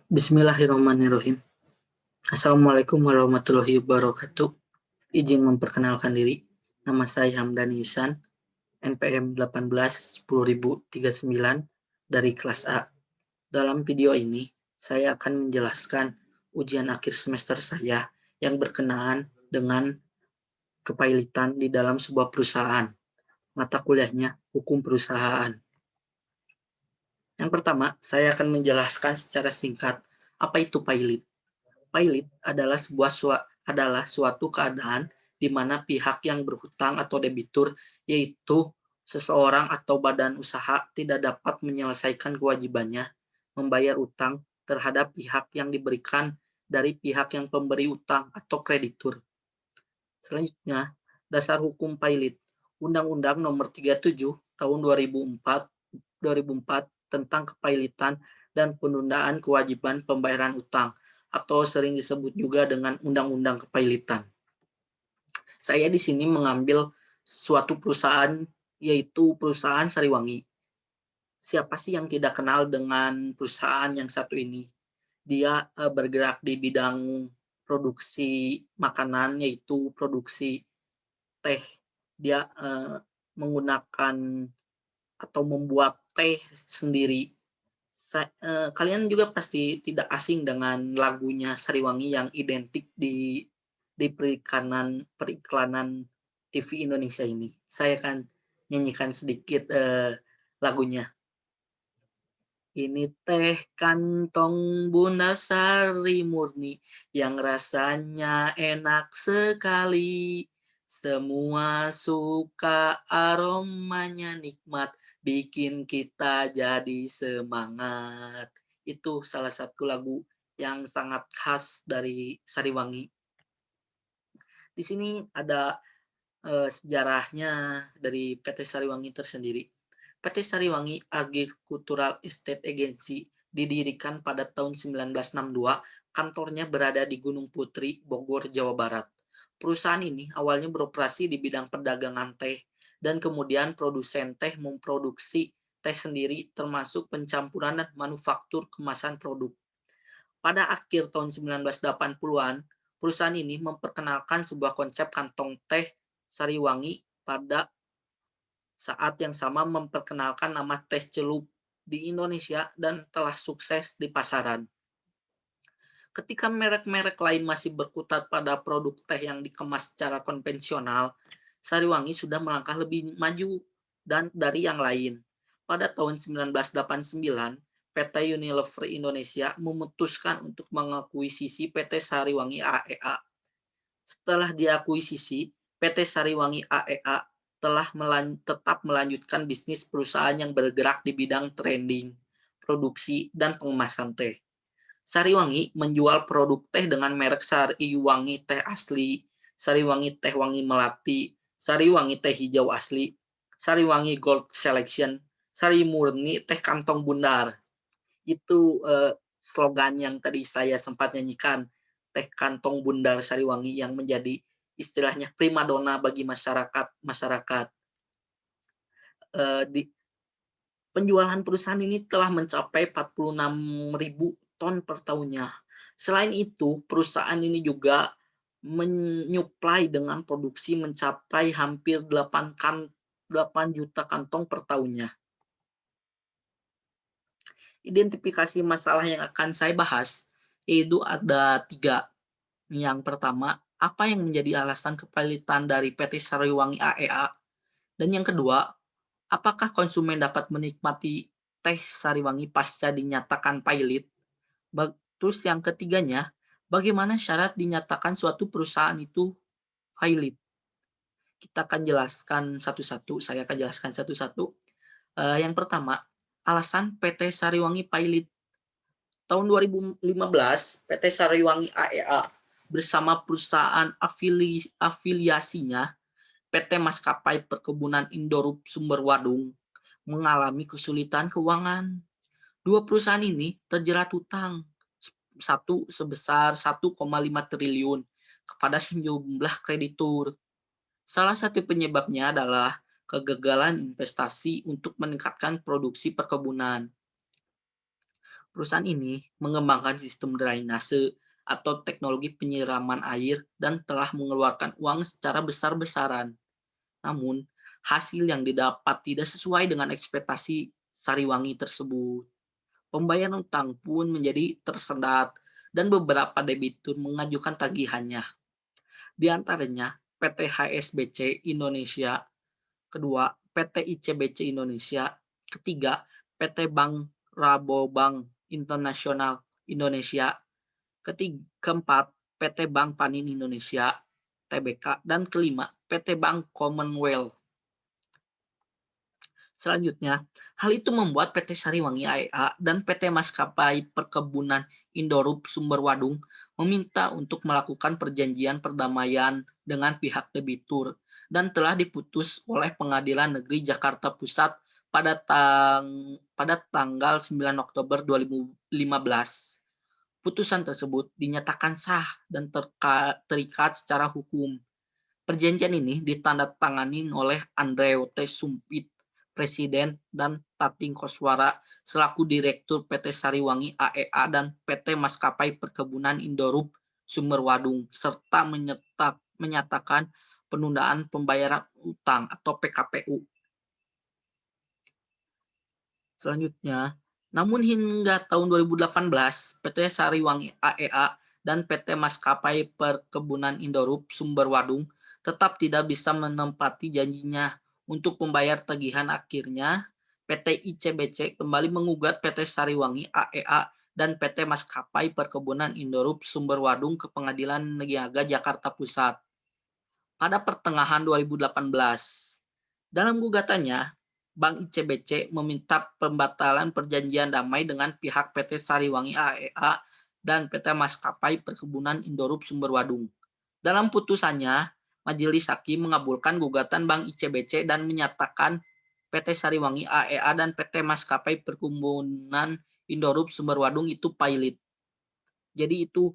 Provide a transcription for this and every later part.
Bismillahirrahmanirrahim. Assalamualaikum warahmatullahi wabarakatuh. Izin memperkenalkan diri. Nama saya Hamdani Ihsan, NPM 18 10039 dari kelas A. Dalam video ini, saya akan menjelaskan ujian akhir semester saya yang berkenaan dengan kepailitan di dalam sebuah perusahaan. Mata kuliahnya Hukum Perusahaan. Yang pertama, saya akan menjelaskan secara singkat apa itu pailit. Pailit adalah suatu keadaan di mana pihak yang berhutang atau debitur, yaitu seseorang atau badan usaha, tidak dapat menyelesaikan kewajibannya membayar utang terhadap pihak yang diberikan dari pihak yang pemberi utang atau kreditur. Selanjutnya, dasar hukum pailit. Undang-Undang Nomor 37 Tahun 2004 tentang kepailitan dan penundaan kewajiban pembayaran utang, atau sering disebut juga dengan Undang-Undang Kepailitan. Saya di sini mengambil suatu perusahaan, yaitu perusahaan Sariwangi. Siapa sih yang tidak kenal dengan perusahaan yang satu ini? Dia bergerak di bidang produksi makanan, yaitu produksi teh. Dia menggunakan atau membuat teh sendiri. Kalian juga pasti tidak asing dengan lagunya Sariwangi yang identik di periklanan TV Indonesia ini. Saya akan nyanyikan sedikit lagunya. Ini teh kantong Bunda Sari murni yang rasanya enak sekali. Semua suka aromanya nikmat, bikin kita jadi semangat. Itu salah satu lagu yang sangat khas dari Sariwangi. Di sini ada sejarahnya dari PT Sariwangi tersendiri. PT Sariwangi Agricultural Estate Agency didirikan pada tahun 1962, kantornya berada di Gunung Putri, Bogor, Jawa Barat. Perusahaan ini awalnya beroperasi di bidang perdagangan teh, dan kemudian produsen teh memproduksi teh sendiri termasuk pencampuran dan manufaktur kemasan produk. Pada akhir tahun 1980-an, perusahaan ini memperkenalkan sebuah konsep kantong teh Sariwangi. Pada saat yang sama memperkenalkan nama teh celup di Indonesia dan telah sukses di pasaran. Ketika merek-merek lain masih berkutat pada produk teh yang dikemas secara konvensional, Sariwangi sudah melangkah lebih maju dan dari yang lain. Pada tahun 1989, PT Unilever Indonesia memutuskan untuk mengakuisisi PT Sariwangi AEA. Setelah diakuisisi, PT Sariwangi AEA telah tetap melanjutkan bisnis perusahaan yang bergerak di bidang trading, produksi, dan pengemasan teh. Sariwangi menjual produk teh dengan merek Sariwangi Teh Asli, Sariwangi Teh Wangi Melati, Sariwangi Teh Hijau Asli, Sariwangi Gold Selection, Sari Murni Teh Kantong Bundar. Itu slogan yang tadi saya sempat nyanyikan, teh kantong bundar Sariwangi, yang menjadi istilahnya primadona bagi masyarakat. Di penjualan perusahaan ini telah mencapai 46.000 ton per tahunnya. Selain itu, perusahaan ini juga menyuplai dengan produksi mencapai hampir 8 juta kantong per tahunnya. Identifikasi masalah yang akan saya bahas yaitu ada 3. Yang pertama, apa yang menjadi alasan kepailitan dari PT Sariwangi AEA? Dan yang kedua, apakah konsumen dapat menikmati teh Sariwangi pasca dinyatakan pailit? Terus yang ketiganya, bagaimana syarat dinyatakan suatu perusahaan itu pailit? Kita akan jelaskan satu-satu. Saya akan jelaskan satu-satu. Yang pertama, alasan PT Sariwangi pailit. Tahun 2015, PT Sariwangi AEA bersama perusahaan afiliasinya, PT Maskapai Perkebunan Indorup Sumber Wadung, mengalami kesulitan keuangan. Dua perusahaan ini terjerat hutang, satu sebesar 1,5 triliun kepada sejumlah kreditur. Salah satu penyebabnya adalah kegagalan investasi untuk meningkatkan produksi perkebunan. Perusahaan ini mengembangkan sistem drainase atau teknologi penyiraman air dan telah mengeluarkan uang secara besar-besaran. Namun, hasil yang didapat tidak sesuai dengan ekspektasi Sariwangi tersebut. Pembayaran utang pun menjadi tersendat dan beberapa debitur mengajukan tagihannya. Di antaranya PT HSBC Indonesia, kedua PT ICBC Indonesia, ketiga PT Bank Rabobank Internasional Indonesia, keempat PT Bank Panin Indonesia (TBK), dan kelima PT Bank Commonwealth. Selanjutnya, hal itu membuat PT Sariwangi AEA dan PT Maskapai Perkebunan Indorup Sumberwadung meminta untuk melakukan perjanjian perdamaian dengan pihak debitur dan telah diputus oleh Pengadilan Negeri Jakarta Pusat pada tanggal 9 Oktober 2015. Putusan tersebut dinyatakan sah dan terikat secara hukum. Perjanjian ini ditandatangani oleh Andrew T. Sumpit, Presiden, dan Tating Koswara selaku Direktur PT Sariwangi AEA dan PT Maskapai Perkebunan Indorup Sumberwadung, serta menyatakan penundaan pembayaran utang atau PKPU. Selanjutnya, namun hingga tahun 2018, PT Sariwangi AEA dan PT Maskapai Perkebunan Indorup Sumberwadung tetap tidak bisa menempati janjinya untuk membayar tagihan. Akhirnya, PT ICBC kembali mengugat PT Sariwangi AEA dan PT Maskapai Perkebunan Indorup Sumberwadung ke Pengadilan Negeri Jakarta Pusat pada pertengahan 2018. Dalam gugatannya, Bank ICBC meminta pembatalan perjanjian damai dengan pihak PT Sariwangi AEA dan PT Maskapai Perkebunan Indorup Sumberwadung. Dalam putusannya, Majelis Hakim mengabulkan gugatan Bank ICBC dan menyatakan PT Sariwangi AEA dan PT Maskapai Perkebunan Indorup Sumberwadung itu pilot. Jadi itu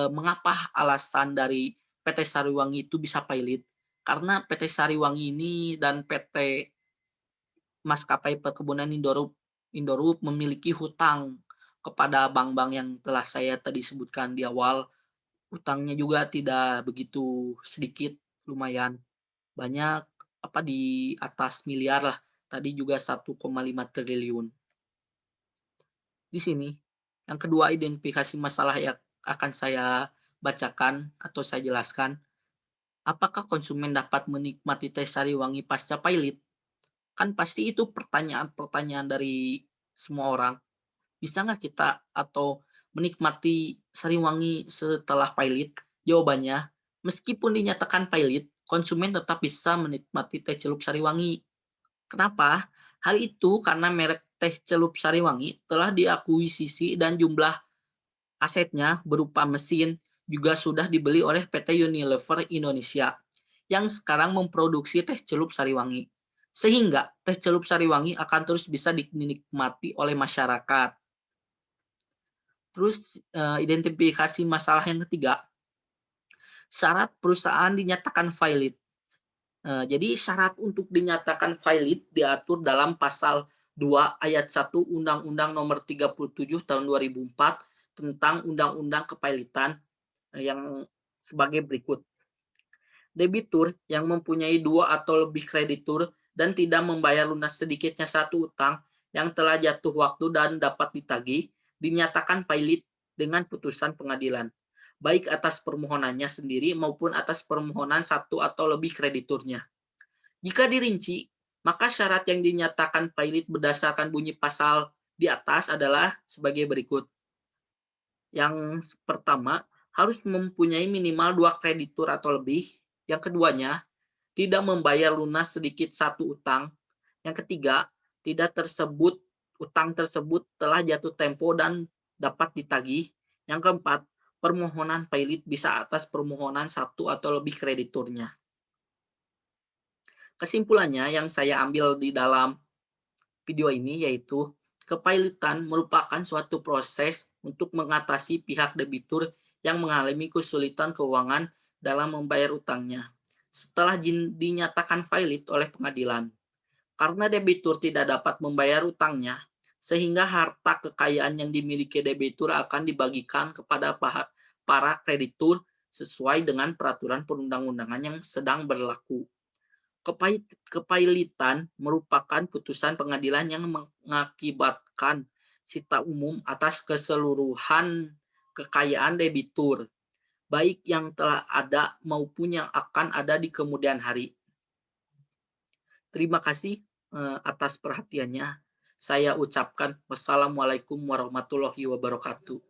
mengapa alasan dari PT Sariwangi itu bisa pilot? Karena PT Sariwangi ini dan PT Maskapai Perkebunan Indorup memiliki hutang kepada bank-bank yang telah saya tadi sebutkan di awal. Hutangnya juga tidak begitu sedikit, lumayan banyak, di atas miliar lah. Tadi juga 1,5 triliun. Di sini, yang kedua identifikasi masalah yang akan saya bacakan atau saya jelaskan. Apakah konsumen dapat menikmati teh Sariwangi pasca pilot? Kan pasti itu pertanyaan-pertanyaan dari semua orang. Bisa nggak kita atau menikmati Sariwangi setelah pilot? Jawabannya, meskipun dinyatakan pilot, konsumen tetap bisa menikmati teh celup Sariwangi. Kenapa? Hal itu karena merek teh celup Sariwangi telah diakuisisi dan jumlah asetnya berupa mesin juga sudah dibeli oleh PT Unilever Indonesia yang sekarang memproduksi teh celup Sariwangi. Sehingga teh celup Sariwangi akan terus bisa dinikmati oleh masyarakat. Terus identifikasi masalah yang ketiga, syarat perusahaan dinyatakan valid. Jadi syarat untuk dinyatakan valid diatur dalam pasal 2 ayat 1 Undang-Undang Nomor 37 Tahun 2004 tentang Undang-Undang Kepailitan yang sebagai berikut. Debitur yang mempunyai 2 atau lebih kreditur dan tidak membayar lunas sedikitnya satu utang yang telah jatuh waktu dan dapat ditagih, dinyatakan valid dengan putusan pengadilan, baik atas permohonannya sendiri maupun atas permohonan satu atau lebih krediturnya. Jika dirinci, maka syarat yang dinyatakan valid berdasarkan bunyi pasal di atas adalah sebagai berikut. Yang pertama, harus mempunyai minimal 2 kreditur atau lebih. Yang keduanya, tidak membayar lunas sedikit satu utang. Yang ketiga, utang tersebut telah jatuh tempo dan dapat ditagih. Yang keempat, permohonan valid bisa atas permohonan satu atau lebih krediturnya. Kesimpulannya yang saya ambil di dalam video ini yaitu kepailitan merupakan suatu proses untuk mengatasi pihak debitur yang mengalami kesulitan keuangan dalam membayar utangnya setelah dinyatakan valid oleh pengadilan. Karena debitur tidak dapat membayar utangnya, sehingga harta kekayaan yang dimiliki debitur akan dibagikan kepada para kreditur sesuai dengan peraturan perundang-undangan yang sedang berlaku. Kepailitan merupakan putusan pengadilan yang mengakibatkan sita umum atas keseluruhan kekayaan debitur, baik yang telah ada maupun yang akan ada di kemudian hari. Terima kasih atas perhatiannya. Saya ucapkan wassalamualaikum warahmatullahi wabarakatuh.